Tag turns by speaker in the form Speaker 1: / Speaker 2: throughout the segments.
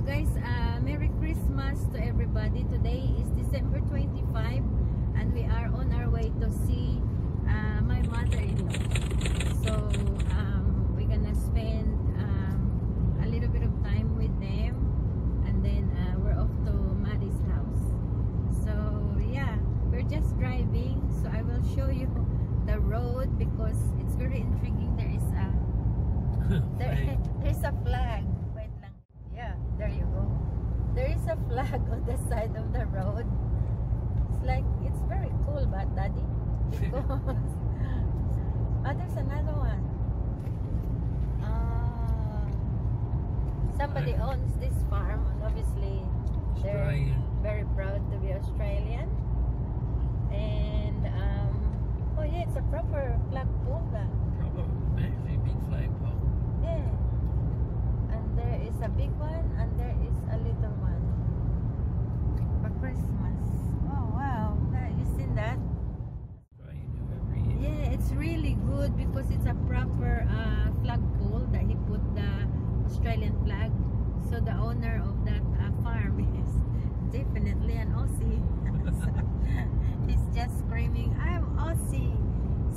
Speaker 1: guys, Merry Christmas to everybody. Today is December 25 and we are on our way to see my mother-in-law. So we're gonna spend a little bit of time with them and then we're off to Maddie's house. So yeah, we're just driving, so I will show you the road because it's very intriguing. There is a there's a flag. Yeah, there you go. There is a flag on the side of the road. It's like, it's very cool, but Daddy, because there's another one. Somebody owns this farm, and obviously they're very proud to be Australian. And oh yeah, it's a proper flagpole.
Speaker 2: Very big flagpole.
Speaker 1: Yeah. There is a big one and there is a little one for Christmas. Oh wow, you seen that? Yeah, it's really good because it's a proper flagpole that he put the Australian flag. So the owner of that farm is definitely an Aussie. He's just screaming, "I'm Aussie!"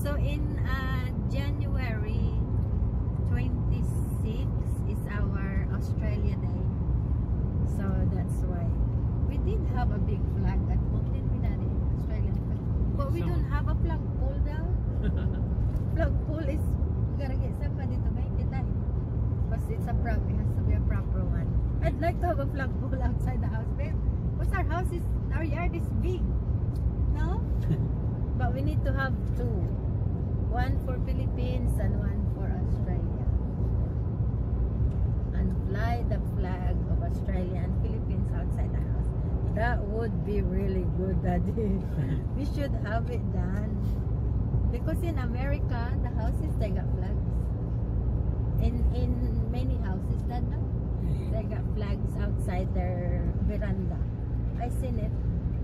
Speaker 1: So in January 26 is our Australia Day, so that's why we did have a big flag at home, didn't we, Daddy? Australian flag, but we don't have a flagpole now. Flagpole is, we gotta get somebody to make it, because it's a proper, it has to be a proper one. I'd like to have a flagpole outside the house, babe, because our yard is big, no? But we need to have two, one for Philippines and one for Australia. Fly the flag of Australia and Philippines outside the house. That would be really good, Daddy. We should have it done. Because in America, the houses, they got flags. In many houses, no? They got flags outside their veranda. I seen it.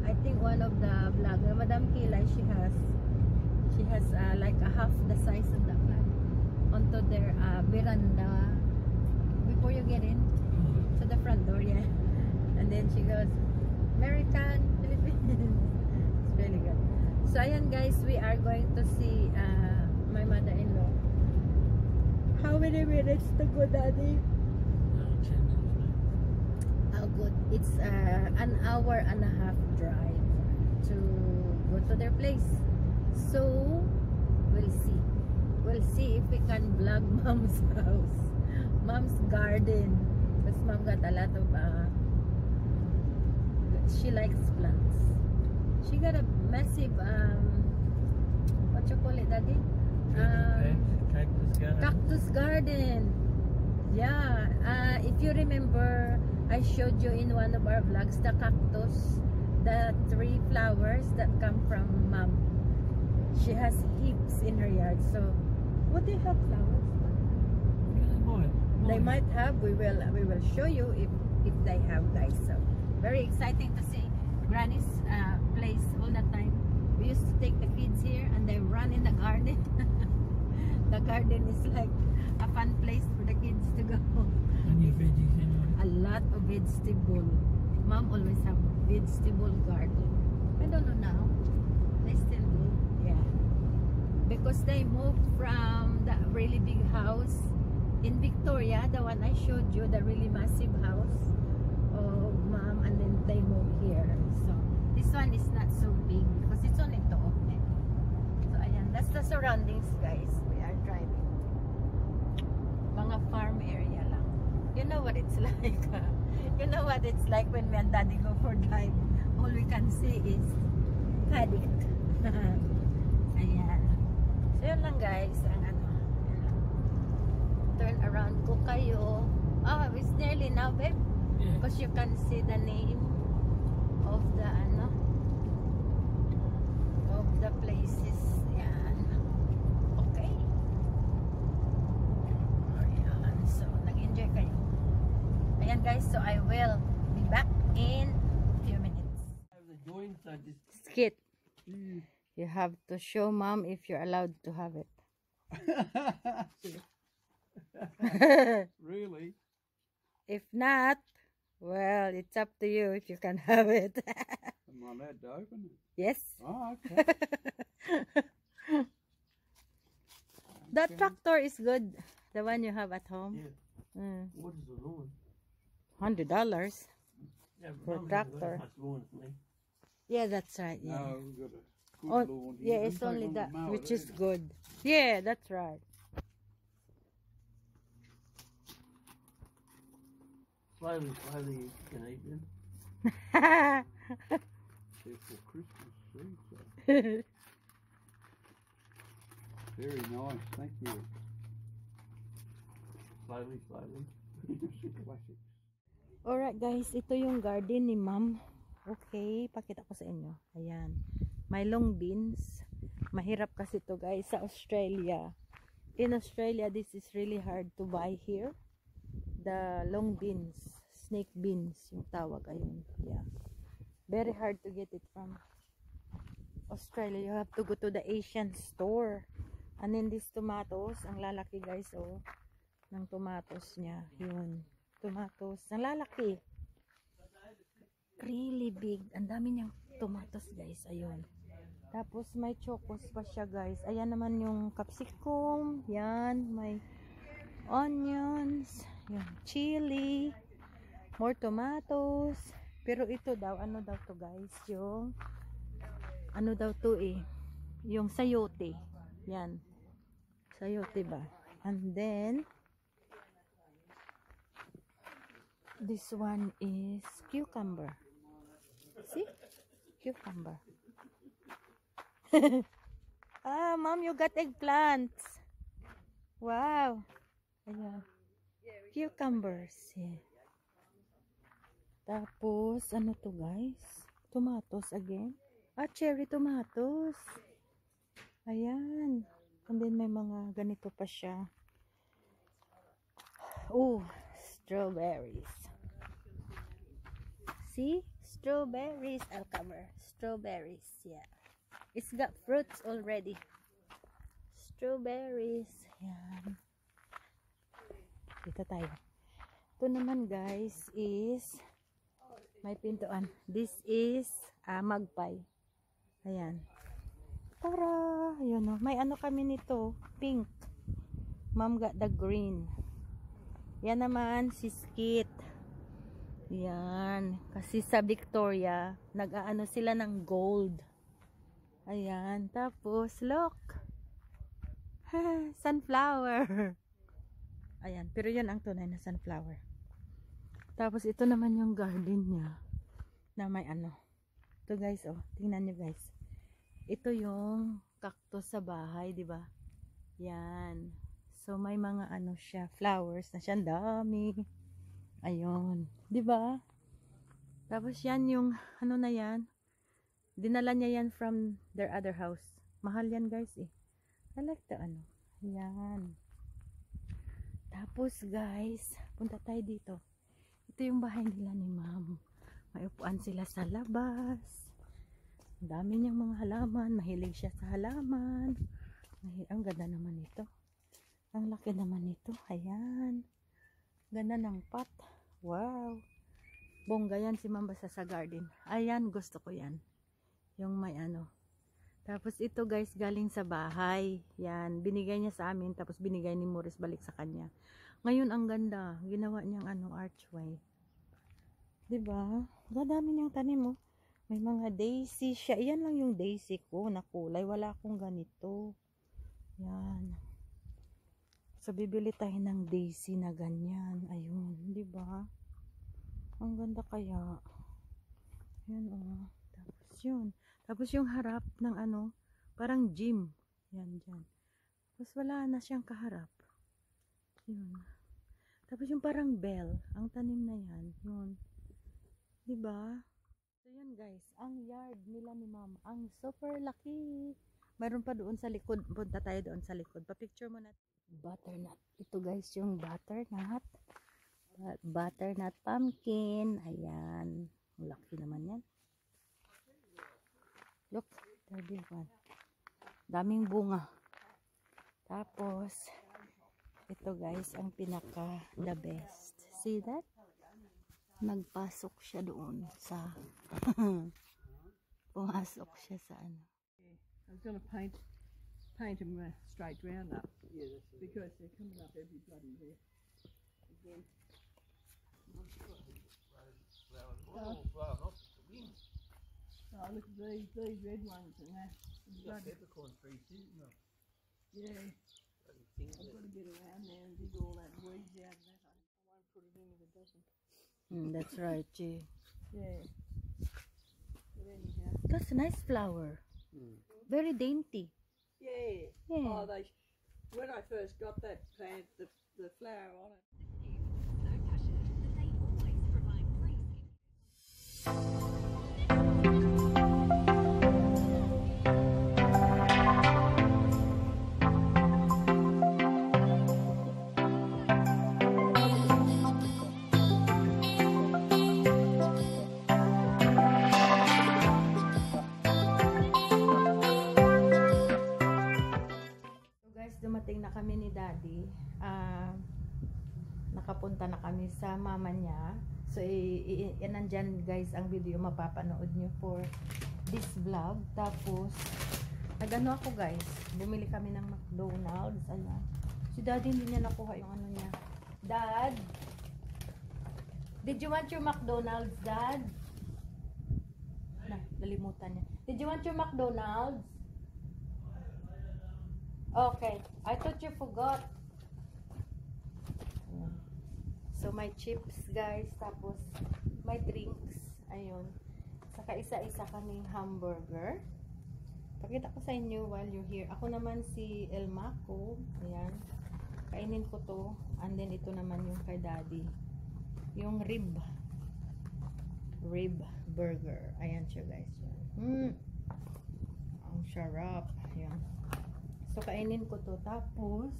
Speaker 1: I think one of the vlogger, Madam Kilay, she has like a half the size of the flag onto their veranda. Before you get in to the front door, yeah. And then she goes, American, Philippines. It's really good. So ayan guys, we are going to see my mother-in-law. How many minutes to go, Daddy?
Speaker 2: 10 minutes.
Speaker 1: How good. It's an hour and a half drive to go to their place. So we'll see. We'll see if we can vlog Mom's house. Mom's garden, because Mom got a lot of she likes plants. She got a massive what you call it, Daddy? Cactus garden. Yeah, if you remember, I showed you in one of our vlogs the cactus, the 3 flowers that come from Mom. She has heaps in her yard. So what do you have, flowers? They might have. We will show you if they have, guys. So very exciting to see Granny's place all the time. We used to take the kids here and they run in the garden. The garden is like a fun place for the kids to go.
Speaker 2: And your veggies anyway.
Speaker 1: A lot of vegetable. Mom always have vegetable garden. I don't know now. They still do. Yeah. Because they moved from the really big house in Victoria, the one I showed you, the really massive house of Mom, and then they moved here. So this one is not so big because it's only 2 of them. So ayan, that's the surroundings, guys. We are driving. Mga farm area lang. You know what it's like. You know what it's like when me and Daddy go for drive. All we can see is paddock. Ayan. So yun lang, guys. Turn around ko kayo. Oh, it's nearly now, babe.
Speaker 2: Yeah.
Speaker 1: Because you can see the name of the of the places. Yan. Okay. Ayan. So, nag-enjoy kayo. Ayan, guys. So, I will be back in a few minutes. Skit. You have to show Mom if you're allowed to have it.
Speaker 2: Really?
Speaker 1: If not, Well, it's up to you if you can have it.
Speaker 3: Am I allowed to open it?
Speaker 1: Yes.
Speaker 3: Oh, okay.
Speaker 1: That tractor is good. The one you have at home.
Speaker 2: Yeah.
Speaker 1: Mm.
Speaker 2: What is the loan?
Speaker 1: $100
Speaker 2: Yeah,
Speaker 1: for
Speaker 2: Mum,
Speaker 1: tractor.
Speaker 2: that's loan for me.
Speaker 1: Yeah, that's right. Yeah.
Speaker 3: No, we've got a good
Speaker 1: Oh,
Speaker 3: lawn
Speaker 1: yeah,
Speaker 3: here.
Speaker 1: it's
Speaker 3: Don't
Speaker 1: only
Speaker 3: take
Speaker 1: that,
Speaker 3: long to mow
Speaker 1: which
Speaker 3: it
Speaker 1: is
Speaker 3: either.
Speaker 1: good. Yeah, that's right.
Speaker 2: Slowly, slowly, you can eat them.
Speaker 3: They're for Christmas tree, so very nice. Thank you.
Speaker 2: Slowly, slowly.
Speaker 3: Classic.
Speaker 1: Alright guys, ito yung garden ni ma'am. Okay, pakita ko sa inyo. Ayan. May long beans. Mahirap kasi to guys sa Australia. In Australia, this is really hard to buy here. The long beans. Snake beans yung tawag. Ayun. Yeah. Very hard to get it from Australia. You have to go to the Asian store. And then these tomatoes, ang lalaki guys, oh. Ng tomatoes niya. Yun. Tomatoes. Ang lalaki. Really big. Ang dami niyang tomatoes guys. Ayun. Tapos may chocos pa siya guys. Ayan naman yung capsicum. Yan. May onions. Yan. Chili. More tomatoes. Pero ito daw. Ano daw to guys? Yung ano daw to eh. Yung sayote. Yan. Sayote ba? And then this one is cucumber. See? Cucumber. Ah, mom, you got eggplants. Wow. Ayan. Cucumbers. Yeah. Tapos, ano to guys? Tomatoes again. Ah, cherry tomatoes. Ayan. And then may mga ganito pa siya. Oh, strawberries. See? Strawberries. I'll cover. Strawberries. Yeah. It's got fruits already. Strawberries. Yan. Dito tayo. Ito naman guys is may pintuan. This is magpie. Ayan. Tara! Ayan o. May ano kami nito. Pink. Mom got the green. Yan naman si Skit. Yan. Kasi sa Victoria, nag-aano sila ng gold. Ayan. Tapos, look. Sunflower. Ayan. Pero yun ang tunay na sunflower. Tapos, ito naman yung garden niya. Na may ano. Ito guys, oh. Tingnan nyo guys. Ito yung cactus sa bahay, di ba? Yan. So, may mga ano siya, flowers na siya. Ang dami. Ayun. Di ba? Tapos yan yung, ano na yan. Dinala niya yan from their other house. Mahal yan guys eh. I like the ano. Yan. Tapos guys, punta tayo dito. Ito yung bahay nila ni ma'am. May upuan sila sa labas. Ang dami niyang mga halaman. Mahilig siya sa halaman. Ang ganda naman ito. Ang laki naman ito. Ayan. Ganda ng pot. Wow. Bongga yan si ma'am basta sa garden. Ayan, gusto ko yan. Yung may ano. Tapos ito guys, galing sa bahay. Yan. Binigay niya sa amin. Tapos binigay ni Morris balik sa kanya. Ngayon ang ganda. Ginawa niyang ano, archway. Diba? Gadami niyang tanim mo. May mga daisy siya. Iyan lang yung daisy ko na kulay. Wala akong ganito. Yan. So, bibili tayo ng daisy na ganyan. Ayun. Diba? Ang ganda kaya. Yan oh. Tapos yun. Tapos yung harap ng ano, parang gym. Yan, dyan. Tapos wala na siyang kaharap. Yun. Tapos yung parang bell. Ang tanim na yan. Yun. Diba? So yun guys, ang yard nila ni ma'am, ang super laki. Mayroon pa doon sa likod. Punta tayo doon sa likod. Pa-picture mo na. Butternut. Ito guys yung butternut. Butternut pumpkin. Ayan. Ang laki naman yan. Look, there big one. Daming bunga. Tapos, ito guys, ang pinaka the best. See that? Nagpasok siya doon sa pumasok siya sa ano.
Speaker 4: I was going to paint them straight round up
Speaker 2: Yeah, that's it.
Speaker 4: because they're coming up every bloody day. Again.
Speaker 2: Oh, blown off the wind.
Speaker 4: Oh, look at these red ones and that.
Speaker 2: You got peppercorn trees too, no?
Speaker 4: Yeah,
Speaker 2: Bloody things
Speaker 4: I've
Speaker 2: that
Speaker 4: got to get around there and dig all that weeds out of that. I won't put it in if it doesn't.
Speaker 1: That's right, G.
Speaker 4: Yeah. But anyhow.
Speaker 1: That's a nice flower. Very dainty.
Speaker 4: Yeah.
Speaker 1: Yeah.
Speaker 4: Oh, when I first got that plant, the flower on it.
Speaker 1: Dumating na kami ni Daddy. Nakapunta na kami sa mama niya. So, nandyan guys ang video mapapanood nyo for this vlog. Tapos, nagano ako guys. Bumili kami ng McDonald's. Ayan. Si Daddy hindi niya nakuha yung ano niya. Dad? Did you want your McDonald's, Dad? Nalimutan niya. Did you want your McDonald's? Okay, I thought you forgot. So, may chips, guys. Tapos, may drinks. Ayun. Saka isa-isa kaming hamburger. Pakita ko sa inyo while you're here. Ako naman si El Maco. Ayan. Kainin ko to. And then, ito naman yung kay Daddy. Yung rib burger. Ayan siya, guys. Ang sarap. Ayan. So, kainin ko to. Tapos,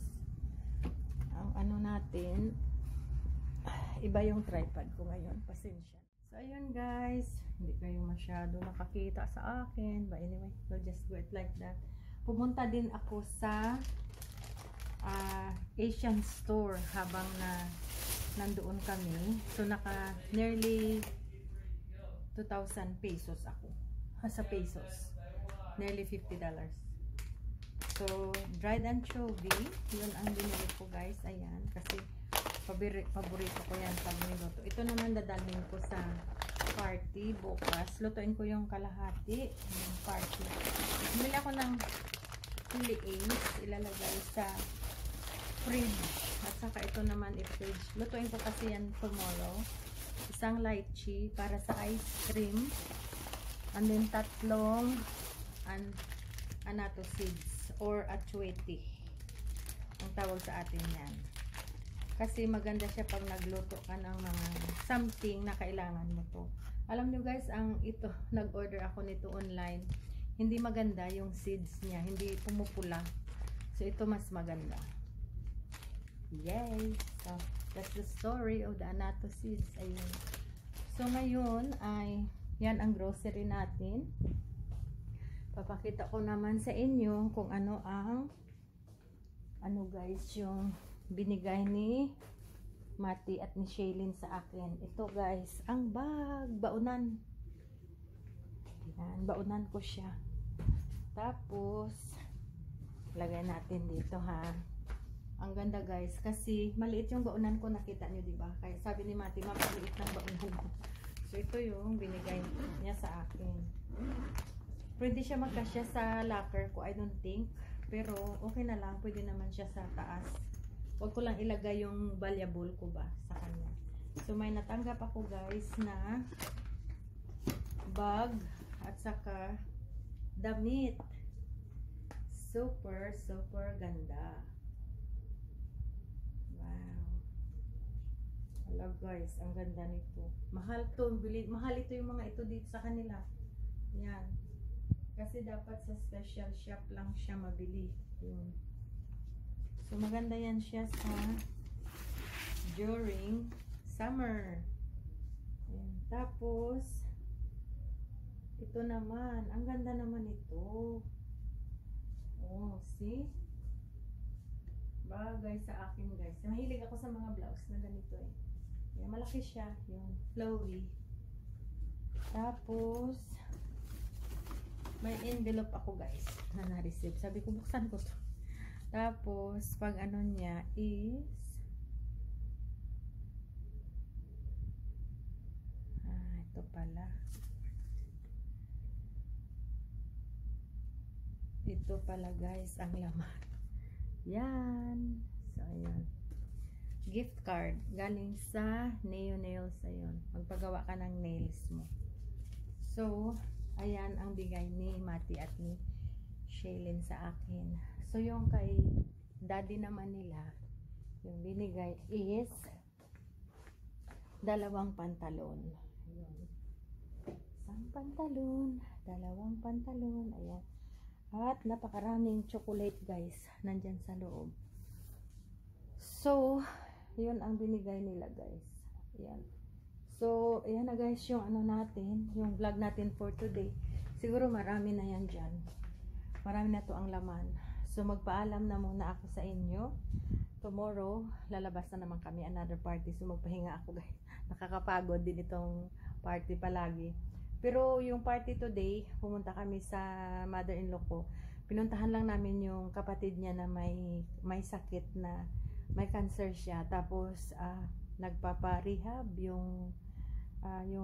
Speaker 1: ang ano natin, iba yung tripod ko ngayon. Pasensya. So, ayun guys. Hindi kayo masyado nakakita sa akin. But anyway, we'll just do it like that. Pumunta din ako sa Asian store habang nandoon kami. So, naka nearly 2,000 pesos ako. Sa pesos. Nearly $50. So, dried anchovy, yun ang binili ko guys. Ayan, kasi paborito ko yan pag niluto. Ito naman dadalhin ko sa party bukas. Lutuin ko yung kalahati ng party. Bumili ako ng chili ace, ilalagay sa fridge. At saka ito naman i-fridge. Lutuin ko kasi yan tomorrow. Isang lychee para sa ice cream. And then tatlong anato seeds or achuete ang tawag sa atin yan. Kasi maganda siya pag nagluto ka ng mga something na kailangan mo to. Alam nyo guys, ito nag-order ako nito online. Hindi maganda yung seeds niya, hindi pumupula. So ito mas maganda. Yay! So that's the story of the anato seeds. Ayun. So ngayon ay yan ang grocery natin. Papakita ko naman sa inyo kung ano guys yung binigay ni Mati at ni Shaylin sa akin. Ito guys, ang bag, baunan. Yan, baunan ko siya. Tapos lagay natin dito ha. Ang ganda guys, kasi maliit yung baunan ko, nakita nyo diba? Kaya sabi ni Mati, maliit ng baunan ko. So ito yung binigay niya sa akin. Pwede siya magkasya sa locker ko, I don't think. Pero okay na lang, pwede naman siya sa taas. Huwag ko lang ilagay yung valuable ko ba sa kanya. So may natanggap ako guys na bag at saka damit. Super, super ganda. Wow. Hello guys, ang ganda nito. Mahal to, mahal ito yung mga ito dito sa kanila. Yan. Kasi dapat sa special shop lang siya mabili. Yun. So maganda yan siya sa during summer. Yan. Tapos ito naman, ang ganda naman ito. Oh, see? Bagay sa akin guys. Mahilig ako sa mga blouse na ganito eh. Kaya malaki siya, yung flowy. Tapos, may envelope ako guys na na-receive. Sabi ko, buksan ko to. Tapos, pag ano niya is, ito pala. Ito pala guys, ang laman. Yan. So, ayan. Gift card. Galing sa Neo Nails. Ayun. Magpagawa ka ng nails mo. So, ayan ang bigay ni Mati at ni Shaylin sa akin. So, yung kay daddy naman nila, yung binigay is 2 pantalon. Ayun. Isang pantalon, 2 pantalon. Ayan. At napakaraming chocolate guys, nandyan sa loob. So, yun ang binigay nila guys. Ayan. So, ayan na guys yung ano natin, yung vlog natin for today. Siguro marami na yan dyan. Marami na to ang laman. So, magpaalam na muna ako sa inyo. Tomorrow, lalabas na naman kami another party. So, magpahinga ako guys. Nakakapagod din itong party palagi. Pero yung party today, pumunta kami sa mother-in-law ko. Pinuntahan lang namin yung kapatid niya na may sakit na may cancer siya. Tapos nagpapa-rehab yung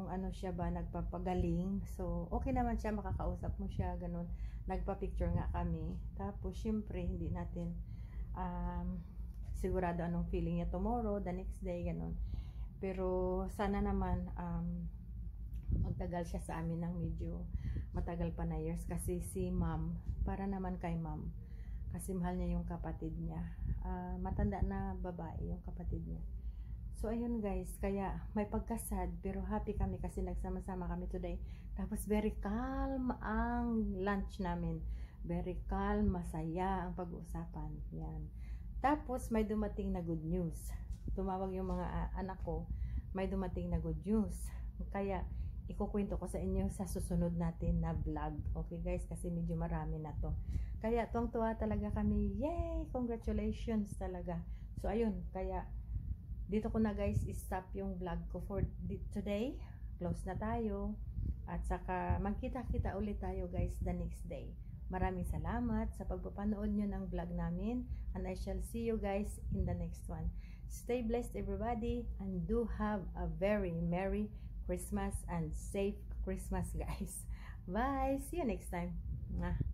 Speaker 1: ano siya ba, nagpapagaling. So okay naman siya, makakausap mo siya, ganun. Nagpa-picture nga kami. Tapos syempre hindi natin sigurado anong feeling niya tomorrow, the next day, ganun. Pero sana naman magtagal siya sa amin ng medyo matagal pa na years, kasi si ma'am, para naman kay ma'am, kasi mahal niya yung kapatid niya. Matanda na babae yung kapatid niya. So ayun guys, kaya may pagkasad pero happy kami kasi nagsama-sama kami today. Tapos very calm ang lunch namin, very calm, masaya ang pag-uusapan. Yan. Tapos may dumating na good news. Tumawag yung mga anak ko, may dumating na good news. Kaya ikukwento ko sa inyo sa susunod natin na vlog. Okay guys, kasi medyo marami na to. Kaya tuwang-tuwa talaga kami. Yay! Congratulations talaga. So ayun, kaya dito ko na guys stop yung vlog ko for today. Close na tayo. At saka magkita-kita ulit tayo guys the next day. Maraming salamat sa pagpapanood nyo ng vlog namin. And I shall see you guys in the next one. Stay blessed everybody. And do have a very merry Christmas and safe Christmas guys. Bye. See you next time. Mwah.